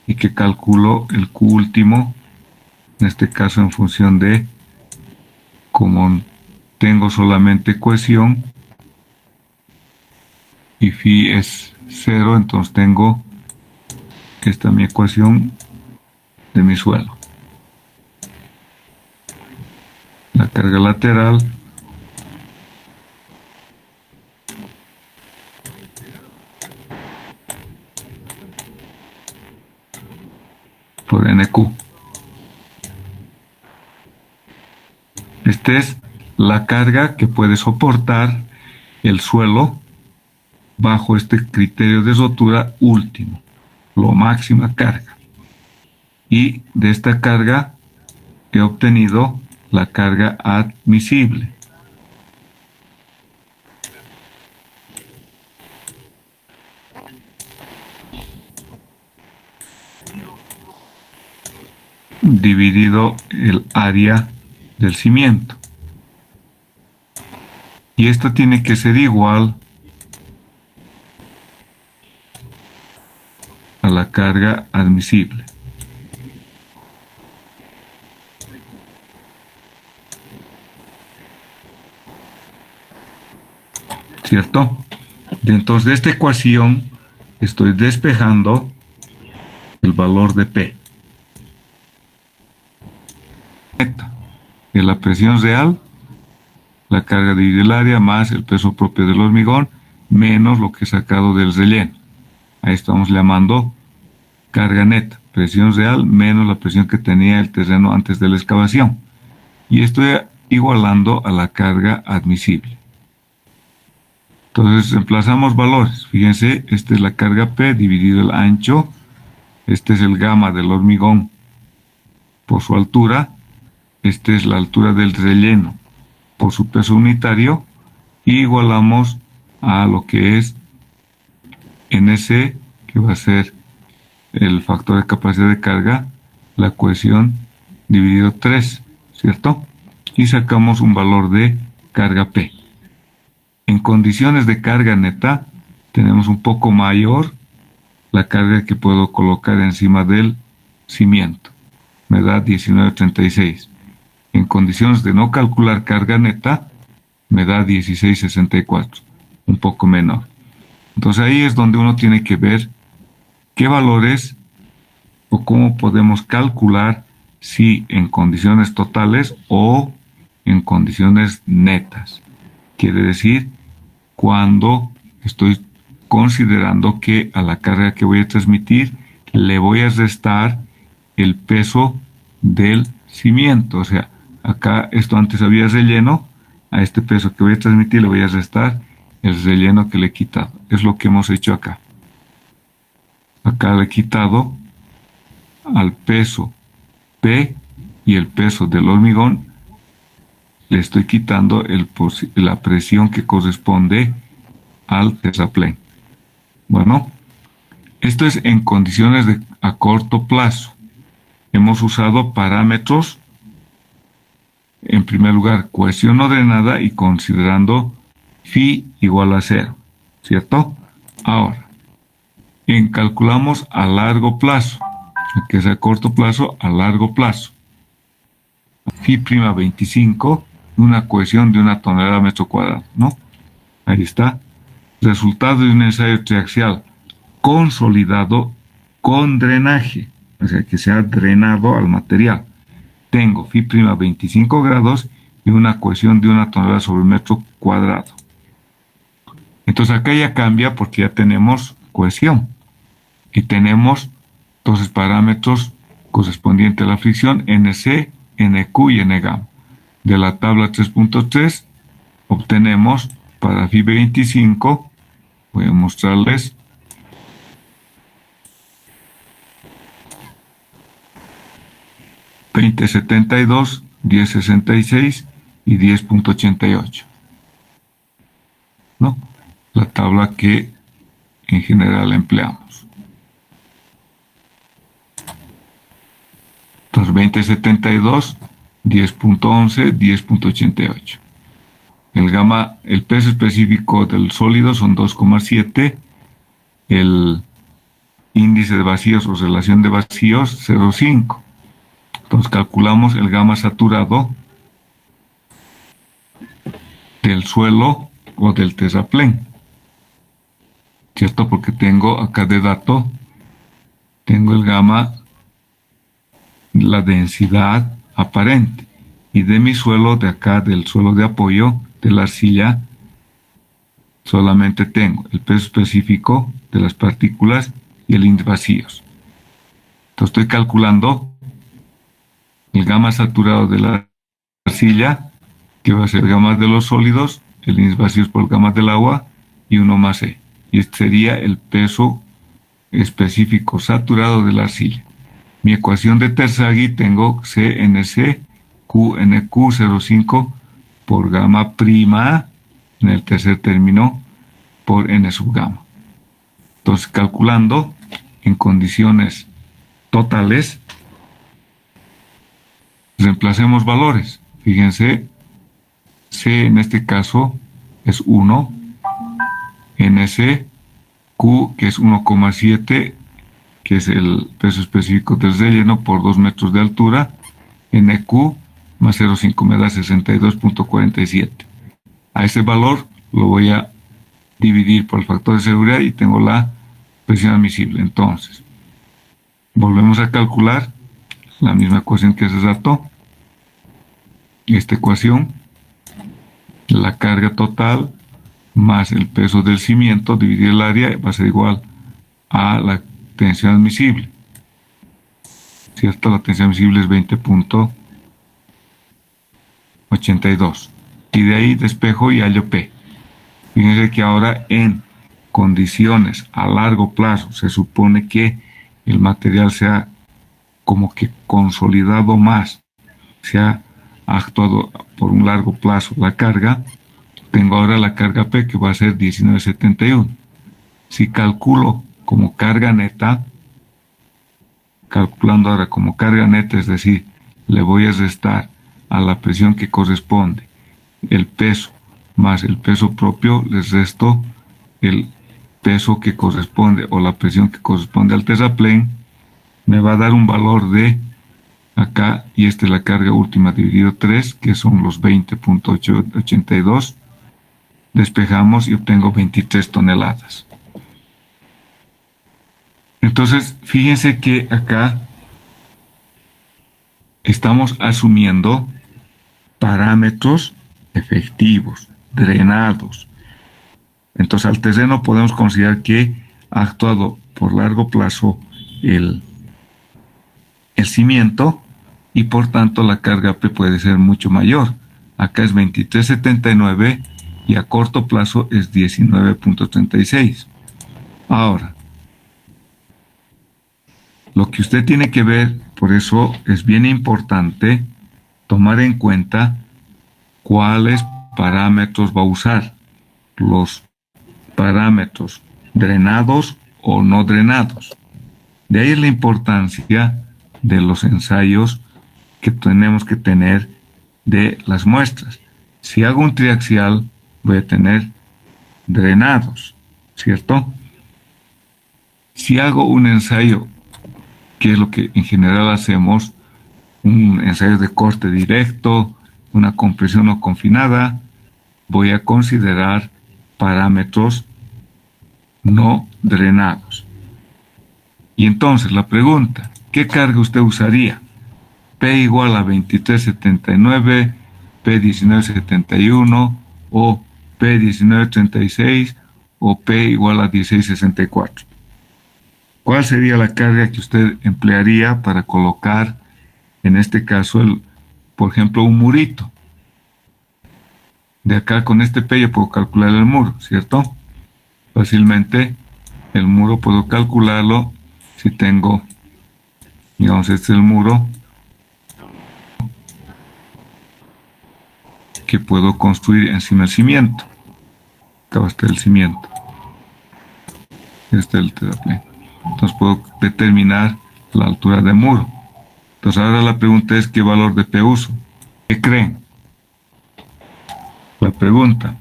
y que calculo el Q último, en este caso en función de, como tengo solamente cohesión y phi es 0, entonces tengo esta mi ecuación de mi suelo. La carga lateral por NQ. Esta es la carga que puede soportar el suelo bajo este criterio de rotura último, la máxima carga. Y de esta carga he obtenido la carga admisible. dividido el área del cimiento. Y esto tiene que ser igual a la carga admisible. ¿Cierto? Entonces de esta ecuación estoy despejando el valor de P. De la presión real, la carga dividido el área, más el peso propio del hormigón, menos lo que he sacado del relleno. Ahí estamos llamando carga neta, presión real menos la presión que tenía el terreno antes de la excavación. Y estoy igualando a la carga admisible. Entonces reemplazamos valores. Fíjense, esta es la carga P dividido el ancho. Este es el gamma del hormigón por su altura. Esta es la altura del relleno por su peso unitario. Y igualamos a lo que es NC, que va a ser el factor de capacidad de carga, la cohesión dividido 3, ¿cierto? Y sacamos un valor de carga P. En condiciones de carga neta, tenemos un poco mayor la carga que puedo colocar encima del cimiento. Me da 19.36. En condiciones de no calcular carga neta, me da 16.64, un poco menor. Entonces ahí es donde uno tiene que ver qué valores o cómo podemos calcular si en condiciones totales o en condiciones netas. Quiere decir, cuando estoy considerando que a la carga que voy a transmitir le voy a restar el peso del cimiento. O sea, acá esto antes había relleno, a este peso que voy a transmitir le voy a restar el relleno que le he quitado. Es lo que hemos hecho acá. Acá le he quitado al peso P y el peso del hormigón, le estoy quitando la presión que corresponde al terraplén. Bueno, esto es en condiciones a corto plazo. Hemos usado parámetros, en primer lugar, cohesión no drenada y considerando phi igual a 0, ¿cierto? Ahora, calculamos a largo plazo, que es a corto plazo, a largo plazo. Phi' 25, una cohesión de 1 tonelada metro cuadrado, ¿no? Ahí está. Resultado de un ensayo triaxial consolidado con drenaje, o sea, que se ha drenado al material. Tengo Phi' 25 grados y una cohesión de 1 tonelada sobre metro cuadrado. Entonces acá ya cambia porque ya tenemos cohesión y tenemos entonces parámetros correspondientes a la fricción NC, NQ y N-gamma. De la tabla 3.3 obtenemos para Phi 25, voy a mostrarles, $20.72, $10.66 y $10.88. ¿No? La tabla que en general empleamos. Entonces 20.72, 10.11, 10.88. El peso específico del sólido son 2,7. El índice de vacíos o relación de vacíos 0,5. Entonces calculamos el gamma saturado del suelo o del terraplén, ¿cierto? Porque tengo acá de dato, tengo el gamma, la densidad aparente, y de mi suelo de acá, del suelo de apoyo, de la arcilla, solamente tengo el peso específico de las partículas y el índice de vacíos. Entonces estoy calculando el gamma saturado de la arcilla, que va a ser gamma de los sólidos, el índice de vacíos por el gamma del agua, y 1 más E. Y este sería el peso específico saturado de la arcilla. Mi ecuación de Terzaghi tengo CNC, QNQ 0,5 por gamma prima en el tercer término por N sub gamma. Entonces, calculando en condiciones totales, Reemplacemos valores. Fíjense, C en este caso es 1, NC, Q que es 1,7, que es el peso específico del relleno por 2 metros de altura, NQ más 0,5 me da 62,47. A ese valor lo voy a dividir por el factor de seguridad y tengo la presión admisible. Entonces, volvemos a calcular la misma ecuación que hace rato. Esta ecuación, la carga total más el peso del cimiento dividir el área va a ser igual a la tensión admisible. ¿Cierto? La tensión admisible es 20,82. Y de ahí despejo y hallo P. Fíjense que ahora en condiciones a largo plazo se supone que el material se ha como que consolidado más, se ha actuado por un largo plazo la carga. Tengo ahora la carga P que va a ser 19,71. Si calculo como carga neta, calculando ahora como carga neta, es decir, le voy a restar a la presión que corresponde el peso más el peso propio, les resto el peso que corresponde o la presión que corresponde al terraplén, me va a dar un valor de acá, y esta es la carga última dividido 3, que son los 20,82. Despejamos y obtengo 23 toneladas. Entonces, fíjense que acá estamos asumiendo parámetros efectivos, drenados. Entonces, al terreno podemos considerar que ha actuado por largo plazo el cimiento y por tanto la carga P puede ser mucho mayor. Acá es 23,79 y a corto plazo es 19,36. Ahora, lo que usted tiene que ver, por eso es bien importante tomar en cuenta cuáles parámetros va a usar. Los parámetros drenados o no drenados. De ahí la importancia de los ensayos que tenemos que tener de las muestras. Si hago un triaxial, voy a tener drenados, ¿cierto? Si hago un ensayo, que es lo que en general hacemos, un ensayo de corte directo, una compresión no confinada, voy a considerar parámetros no drenados. Y entonces la pregunta, ¿qué carga usted usaría? P igual a 23,79, P 19,71 o P 19,36 o P igual a 16,64. ¿Cuál sería la carga que usted emplearía para colocar, en este caso, por ejemplo, un murito? De acá con este P yo puedo calcular el muro, ¿cierto? Fácilmente el muro puedo calcularlo si tengo, digamos, este es el muro que puedo construir encima del cimiento. Acá va a estar el cimiento. Este es el terraplén. Entonces puedo determinar la altura del muro. Entonces ahora la pregunta es ¿qué valor de P uso? ¿Qué creen? La pregunta,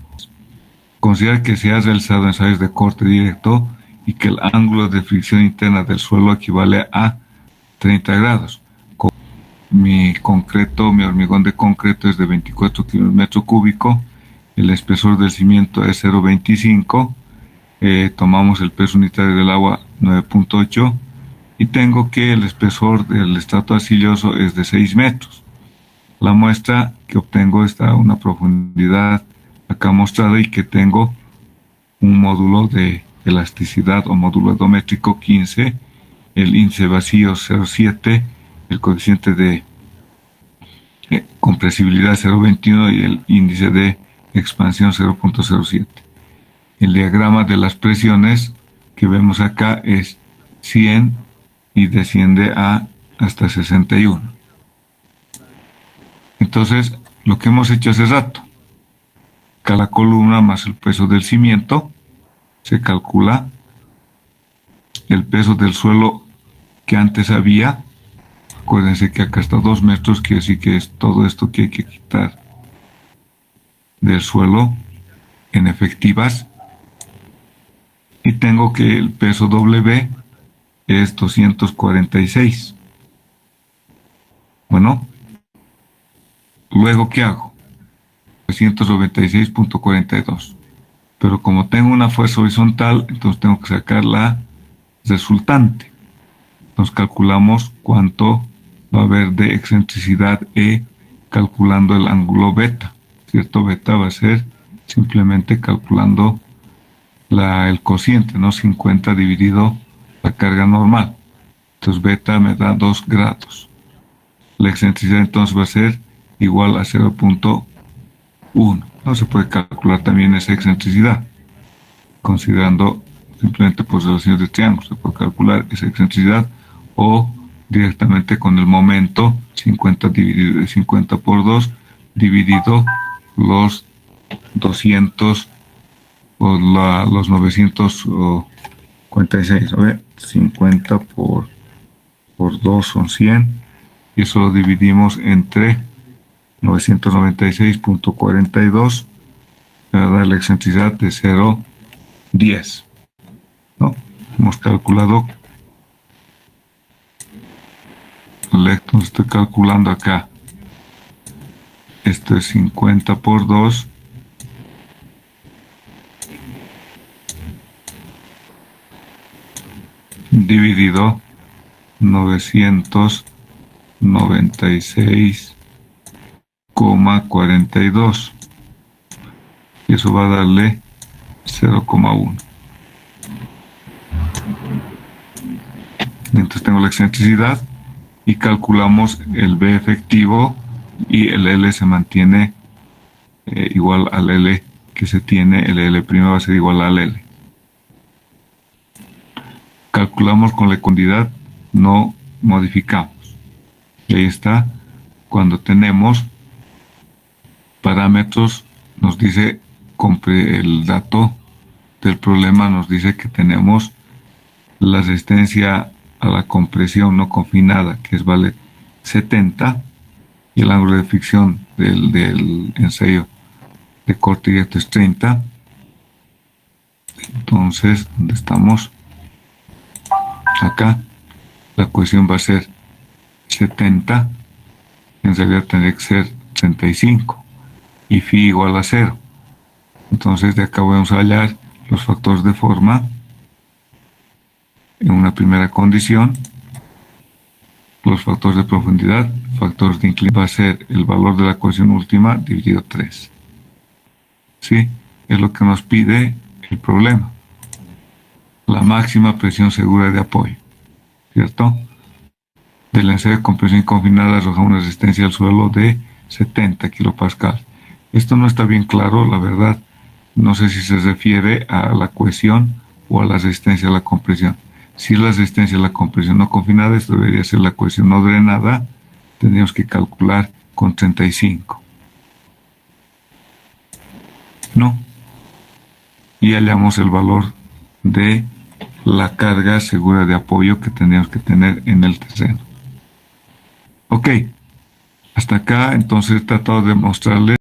considera que se ha realizado ensayos de corte directo y que el ángulo de fricción interna del suelo equivale a 30 grados. Mi hormigón de concreto es de 24 kilómetros cúbicos, el espesor del cimiento es 0,25, tomamos el peso unitario del agua 9,8 y tengo que el espesor del estrato arcilloso es de 6 metros. La muestra que obtengo está a una profundidad acá mostrada y que tengo un módulo de elasticidad o módulo edométrico 15, el índice vacío 0,7, el coeficiente de compresibilidad 0,21 y el índice de expansión 0,07. El diagrama de las presiones que vemos acá es 100 y desciende hasta 61. Entonces, lo que hemos hecho hace rato, cada columna más el peso del cimiento, se calcula el peso del suelo que antes había, Acuérdense que acá está 2 metros, quiere decir que es todo esto que hay que quitar del suelo en efectivas. Y tengo que el peso W es 246. Bueno, luego, ¿qué hago? 396.42. Pero como tengo una fuerza horizontal, entonces tengo que sacar la resultante. Nos calculamos cuánto va a haber de excentricidad E calculando el ángulo beta, ¿cierto? Beta va a ser simplemente calculando el cociente, ¿no? 50 dividido la carga normal. Entonces beta me da 2 grados. La excentricidad entonces va a ser igual a 0.1. No se puede calcular también esa excentricidad, considerando simplemente pues relaciones de triángulos. Se puede calcular esa excentricidad o directamente con el momento 50 dividido 50 por 2 dividido los 200 o los 946. A ver, 50 por 2 son 100 y eso lo dividimos entre 996.42 para dar la excentricidad de 0.10. ¿No? Hemos calculado. Entonces estoy calculando acá. Esto es 50 por 2 dividido 996,42 y eso va a darle 0,1. Entonces tengo la excentricidad y calculamos el B efectivo y el L se mantiene igual al L que se tiene. El L' va a ser igual al L. Calculamos con la cantidad, no modificamos. Y ahí está. Cuando tenemos parámetros, nos dice el dato del problema, nos dice que tenemos la resistencia a la compresión no confinada, que vale 70, y el ángulo de fricción del ensayo de corte directo es 30. Entonces, ¿dónde estamos? Acá la ecuación va a ser 70, en realidad tendría que ser 35 y phi igual a 0. Entonces de acá vamos a hallar los factores de forma en una primera condición, los factores de profundidad, factores de inclinación, va a ser el valor de la ecuación última dividido 3. ¿Sí? Es lo que nos pide el problema. La máxima presión segura de apoyo, ¿cierto? Del ensayo de compresión confinada arroja una resistencia al suelo de 70 kilopascal. Esto no está bien claro, la verdad. No sé si se refiere a la cohesión o a la resistencia a la compresión. Si es la resistencia a la compresión no confinada, esto debería ser la cohesión no drenada. Tendríamos que calcular con 35. ¿No? Y hallamos el valor de la carga segura de apoyo que tendríamos que tener en el terreno. Ok, hasta acá entonces he tratado de mostrarles